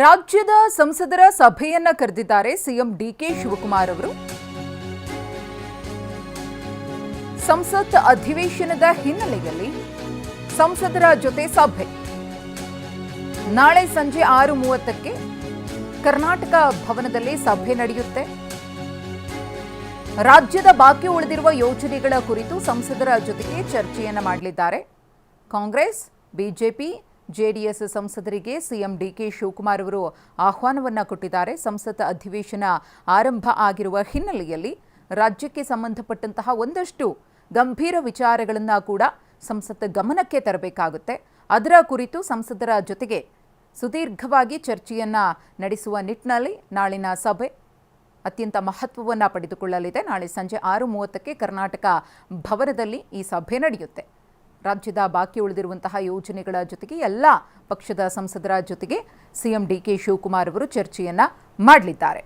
ರಾಜ್ಯದ ಸಂಸದರ ಸಭೆಯನ್ನ ಕರೆದಿದ್ದಾರೆ ಸಿಎಂ ಡಿಕೆ ಶಿವಕುಮಾರ್ ಅವರು. ಸಂಸತ್ ಅಧಿವೇಶನದ ಹಿನ್ನೆಲೆಯಲ್ಲಿ ಸಂಸದರ ಜೊತೆ ಸಭೆ ನಾಳೆ ಸಂಜೆ 6:30ಕ್ಕೆ ಕರ್ನಾಟಕ ಭವನದಲ್ಲಿ ಸಭೆ ನಡೆಯುತ್ತೆ. ರಾಜ್ಯದ ಬಾಕಿ ಉಳಿದಿರುವ ಯೋಜನೆಗಳ ಕುರಿತು ಸಂಸದರ ಜೊತೆಗೆ ಚರ್ಚೆಯನ್ನ ಮಾಡಲಿದ್ದಾರೆ. ಕಾಂಗ್ರೆಸ್, ಬಿಜೆಪಿ, ಜೆಡಿಎಸ್ ಸಂಸದರಿಗೆ ಸಿಎಂ ಡಿಕೆ ಶಿವಕುಮಾರ್ ಅವರು ಆಹ್ವಾನವನ್ನ ಕೊಟ್ಟಿದ್ದಾರೆ. ಸಂಸತ್ ಅಧಿವೇಶನ ಆರಂಭ ಆಗಿರುವ ಹಿನ್ನೆಲೆಯಲ್ಲಿ ರಾಜ್ಯಕ್ಕೆ ಸಂಬಂಧಪಟ್ಟಂತಹ ಒಂದಷ್ಟು ಗಂಭೀರ ವಿಚಾರಗಳನ್ನು ಕೂಡ ಸಂಸತ್ ಗಮನಕ್ಕೆ ತರಬೇಕಾಗುತ್ತೆ. ಅದರ ಕುರಿತು ಸಂಸದರ ಜೊತೆಗೆ ಸುದೀರ್ಘವಾಗಿ ಚರ್ಚೆಯನ್ನ ನಡೆಸುವ ನಿಟ್ಟಿನಲ್ಲಿ ನಾಳಿನ ಸಭೆ ಅತ್ಯಂತ ಮಹತ್ವವನ್ನು ಪಡೆದುಕೊಳ್ಳಲಿದೆ. ನಾಳೆ ಸಂಜೆ 6:30ಕ್ಕೆ ಕರ್ನಾಟಕ ಭವನದಲ್ಲಿ ಈ ಸಭೆ ನಡೆಯುತ್ತೆ. ರಾಜ್ಯದ ಬಾಕಿ ಉಳಿದಿರುವಂತಹ ಯೋಜನೆಗಳ ಜೊತೆಗೆ ಎಲ್ಲ ಪಕ್ಷದ ಸಂಸದರ ಜೊತೆಗೆ ಸಿಎಂ ಡಿಕೆ ಶಿವಕುಮಾರ್ ಅವರು ಚರ್ಚೆಯನ್ನ ಮಾಡಲಿದ್ದಾರೆ.